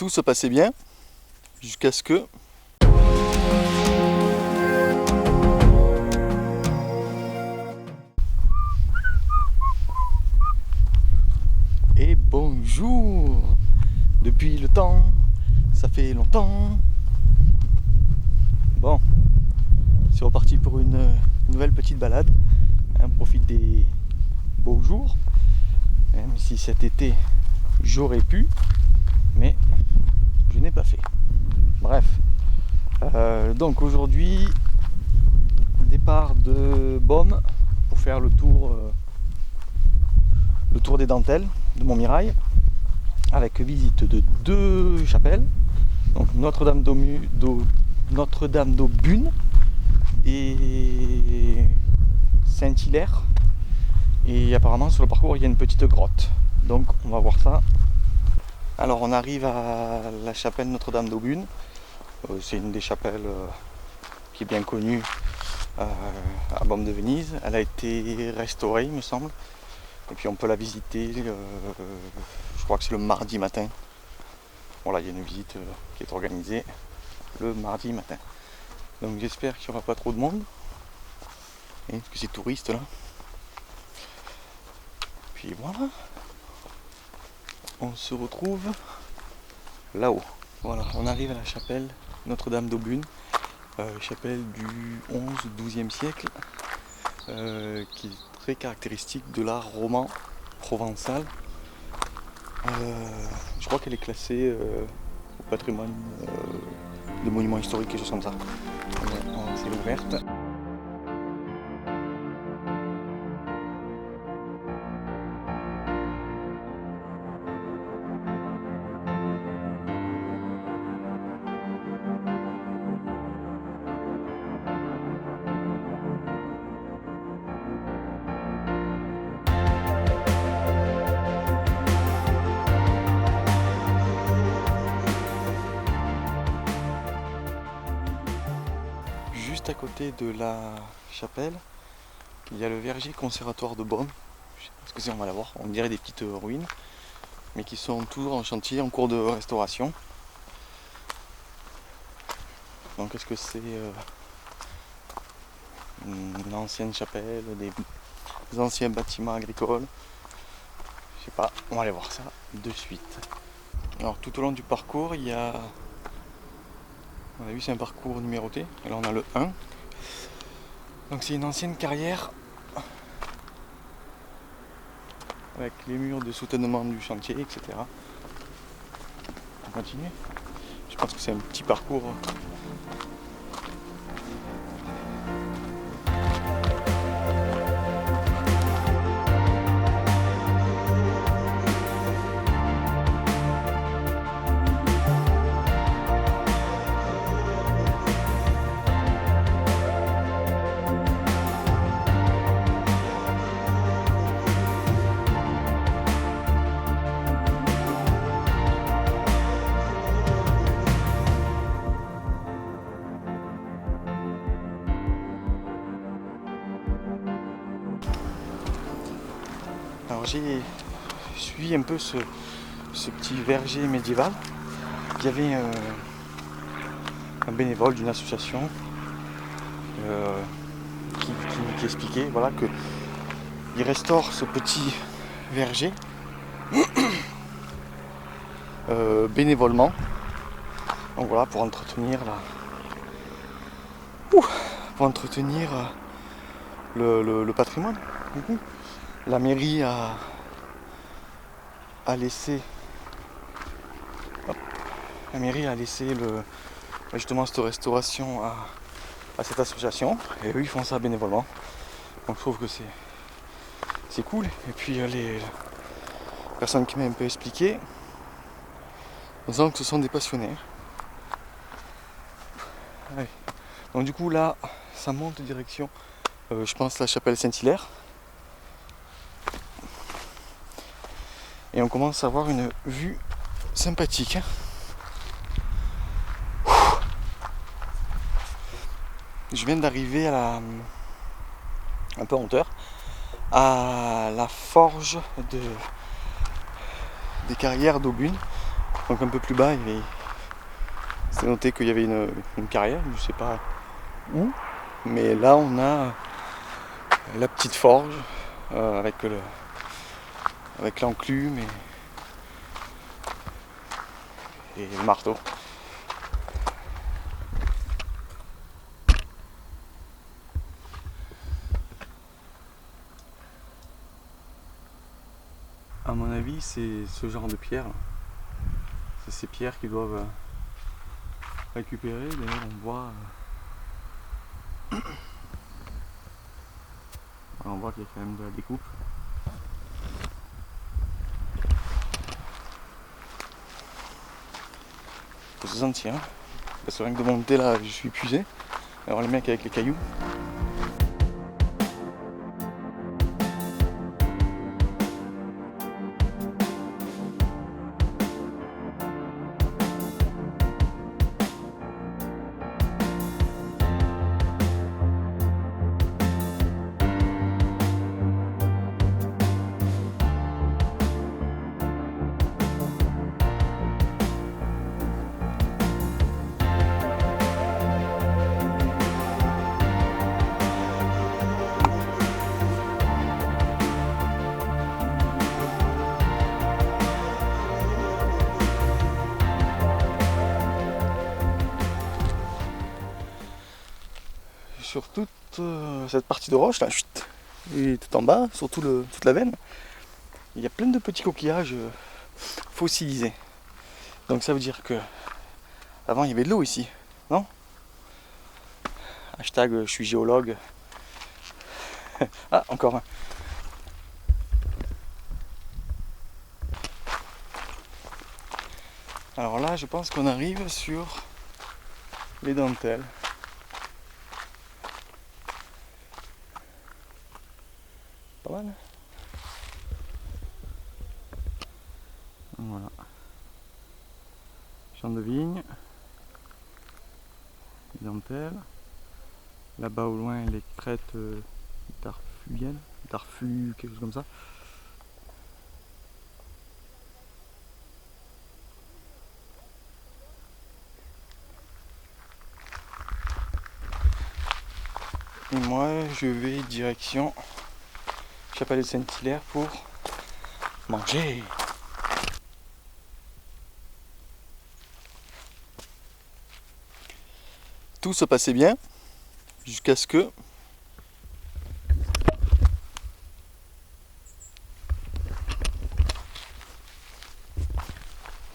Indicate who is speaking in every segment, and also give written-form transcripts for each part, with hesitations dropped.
Speaker 1: tout se passait bien jusqu'à ce que... Et bonjour! Depuis le temps, ça fait longtemps. Bon, c'est reparti pour une nouvelle petite balade. On profite des beaux jours, même si cet été j'aurais pu, mais je n'ai pas fait. Bref, donc aujourd'hui, départ de Beaume pour faire le tour des dentelles de Montmirail, avec visite de deux chapelles, donc Notre-Dame d'Aubune et Saint-Hilaire. Et apparemment sur le parcours il y a une petite grotte, donc on va voir ça. Alors on arrive à la chapelle Notre-Dame d'Aubune. C'est une des chapelles qui est bien connue à Beaume de Venise. Elle a été restaurée, il me semble, et puis on peut la visiter, je crois que c'est le mardi matin. Voilà, il y a une visite qui est organisée le mardi matin, donc j'espère qu'il n'y aura pas trop de monde, parce que c'est touriste là. Puis voilà, on se retrouve là-haut. Voilà, on arrive à la chapelle Notre-Dame d'Aubune, chapelle du 11-12e siècle, qui est très caractéristique de l'art roman provençal. Je crois qu'elle est classée au patrimoine de monuments historiques, quelque chose comme ça. C'est ouverte. Juste à côté de la chapelle, il y a le verger conservatoire de Beaume. Je sais pas ce que c'est, on va la voir. On dirait des petites ruines, mais qui sont toujours en chantier, en cours de restauration. Donc est-ce que c'est une ancienne chapelle, des anciens bâtiments agricoles? Je sais pas, on va aller voir ça de suite. Alors tout au long du parcours, il y a... On a vu, c'est un parcours numéroté. Et là on a le 1. Donc c'est une ancienne carrière avec les murs de soutènement du chantier, etc. On continue. Je pense que c'est un petit parcours. Alors j'ai suivi un peu ce petit verger médiéval. Il y avait un bénévole d'une association qui expliquait, voilà, que il restaure ce petit verger bénévolement. Donc voilà, pour entretenir le patrimoine. La mairie a laissé justement cette restauration à cette association, et eux ils font ça bénévolement. Donc je trouve que c'est cool. Et puis les personnes qui m'ont un peu expliqué, on sent que ce sont des passionnés. Ouais. Donc du coup là ça monte direction je pense la chapelle Saint-Hilaire. Et on commence à avoir une vue sympathique. Je viens d'arriver un peu en hauteur, à la forge des carrières d'Aubune. Donc un peu plus bas, c'est noté qu'il y avait une carrière, je sais pas où. Mais là on a la petite forge avec l'enclume et le marteau. À mon avis, c'est ce genre de pierre. C'est ces pierres qu'ils doivent récupérer. D'ailleurs, on voit qu'il y a quand même de la découpe. Faut se sentir, hein. Parce que rien que de monter là, je suis épuisé. Alors les mecs avec les cailloux. Sur toute cette partie de roche là, et tout en bas, sur toute la veine, il y a plein de petits coquillages fossilisés. Donc ça veut dire que avant il y avait de l'eau ici, non? Hashtag je suis géologue. Ah, encore un. Alors là, je pense qu'on arrive sur les dentelles. Pas mal. Voilà. Champ de vigne. Les dentelles. Là-bas au loin, les crêtes d'Arfuienne. Darfu, quelque chose comme ça. Et moi, je vais direction Chapelle de Saint-Hilaire pour manger. Tout se passait bien jusqu'à ce que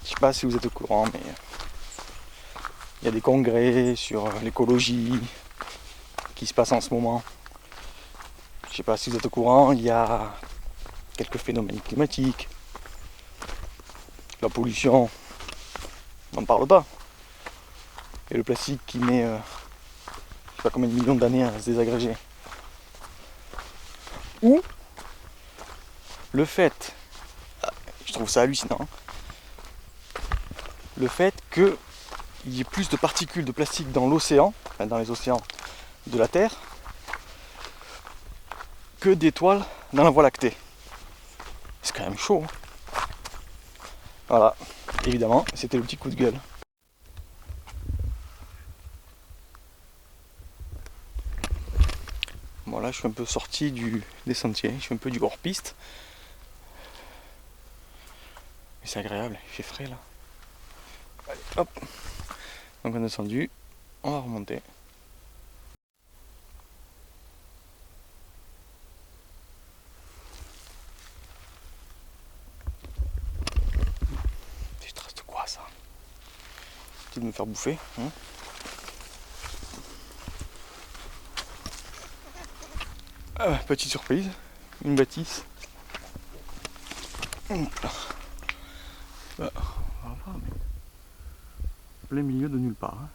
Speaker 1: je sais pas si vous êtes au courant, mais il y a des congrès sur l'écologie qui se passent en ce moment. Je sais pas si vous êtes au courant, il y a quelques phénomènes climatiques, la pollution, on n'en parle pas. Et le plastique qui met je sais pas combien de millions d'années à se désagréger. Ou le fait, je trouve ça hallucinant, le fait qu'il y ait plus de particules de plastique dans l'océan, enfin dans les océans de la Terre, que d'étoiles dans la Voie lactée. C'est quand même chaud. Hein. Voilà, évidemment, c'était le petit coup de gueule. Bon là je suis un peu sorti des sentiers, je suis un peu du hors-piste. Mais c'est agréable, il fait frais là. Allez, hop. Donc on est descendu, on va remonter. Des traces de quoi ça? C'est de me faire bouffer, hein. Petite surprise, une bâtisse. Là, on va voir, mais plein milieu de nulle part. Hein.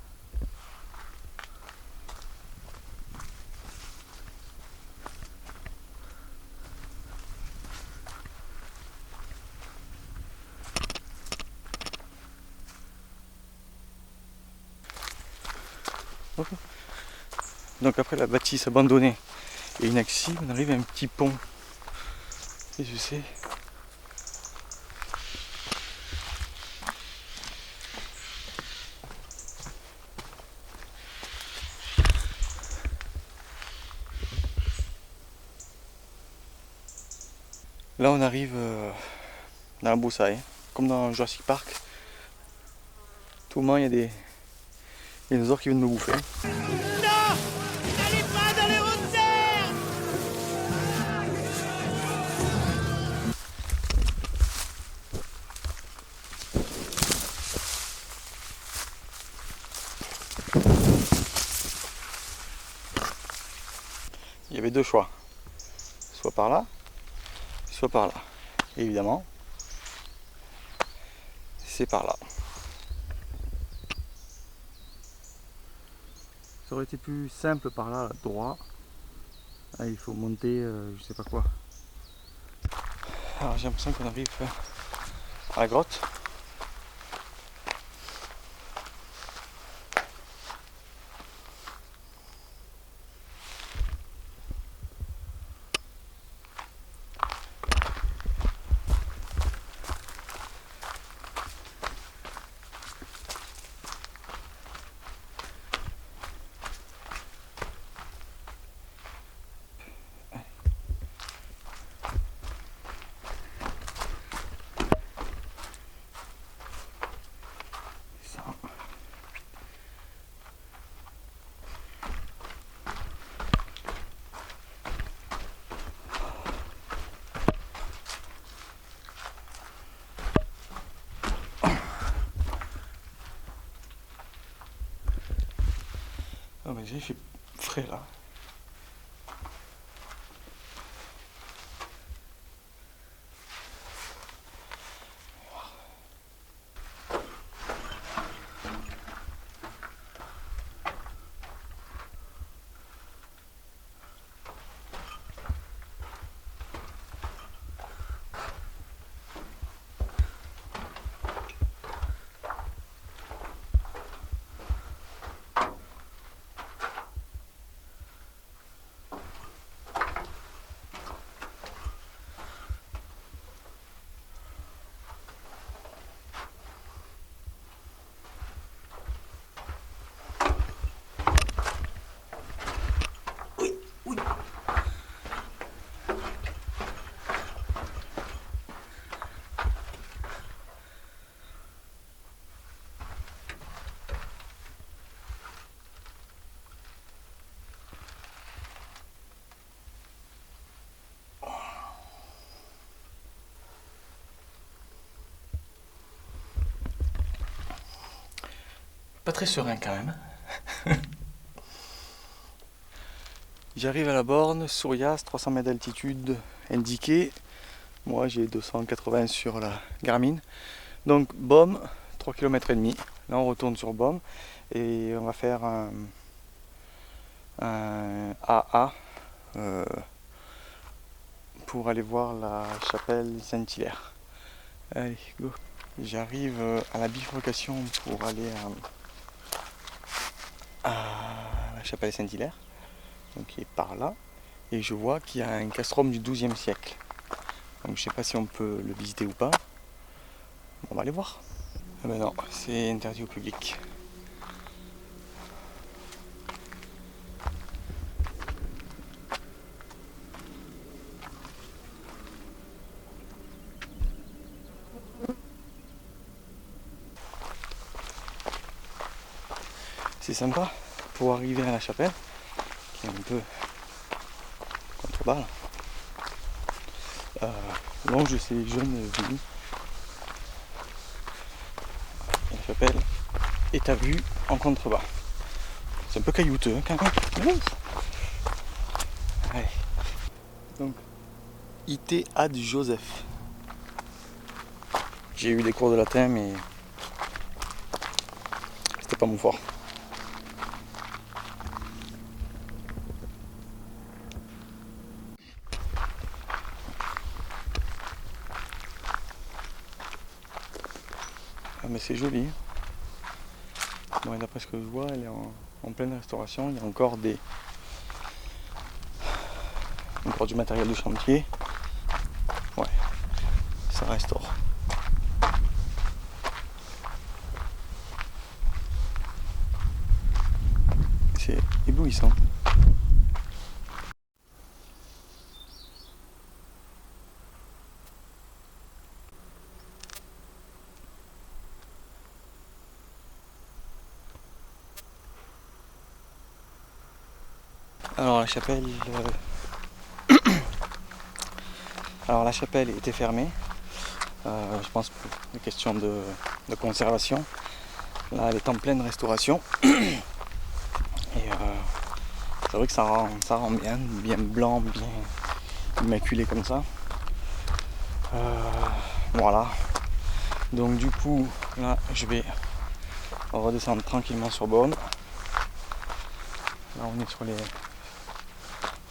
Speaker 1: Donc après la bâtisse abandonnée et inaccessible, on arrive à un petit pont. Et je sais. Là on arrive dans la broussaille, comme dans Jurassic Park. Tout le monde, il y a des dinosaures qui viennent me bouffer.
Speaker 2: Non! N'allez pas dans les routes terres!
Speaker 1: Il y avait deux choix, soit par là, soit par là. Et évidemment, c'est par là. Ça aurait été plus simple par là, droit. Là, il faut monter, je sais pas quoi. Alors j'ai l'impression qu'on arrive à la grotte. Ah mais j'ai fait frais là. Pas très serein quand même. J'arrive à la borne, Sourias, 300 mètres d'altitude indiquée. Moi j'ai 280 sur la Garmin. Donc Beaume, 3 km et demi. Là on retourne sur Beaume et on va faire un AA pour aller voir la chapelle Saint-Hilaire. Allez, go. J'arrive à la bifurcation pour aller à la chapelle Saint-Hilaire, donc qui est par là, et je vois qu'il y a un castrum du XIIe siècle. Donc je sais pas si on peut le visiter ou pas. On va aller voir. Ah ben non, c'est interdit au public. C'est sympa pour arriver à la chapelle, qui est un peu contrebas. Longe ces jeunes vignes. Et la chapelle est à vue en contrebas. C'est un peu caillouteux hein, quand même. Allez. Donc, IT ad Joseph. J'ai eu des cours de latin, mais c'était pas mon fort. Ah mais c'est joli. Bon, d'après ce que je vois, elle est en pleine restauration. Il y a encore du matériel de chantier. Ouais, ça restaure. C'est éblouissant. Alors la chapelle, était fermée. Je pense pour des questions de conservation. Là, elle est en pleine restauration. Et c'est vrai que ça rend bien blanc, bien immaculé comme ça. Voilà. Donc du coup, là, je vais redescendre tranquillement sur Beaune. Là, on est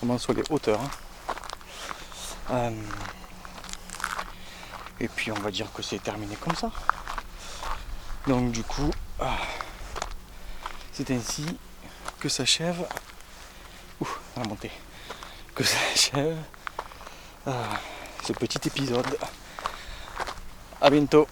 Speaker 1: vraiment sur les hauteurs. Et puis, on va dire que c'est terminé comme ça. Donc du coup, c'est ainsi que s'achève la montée. Que s'achève ce petit épisode. À bientôt.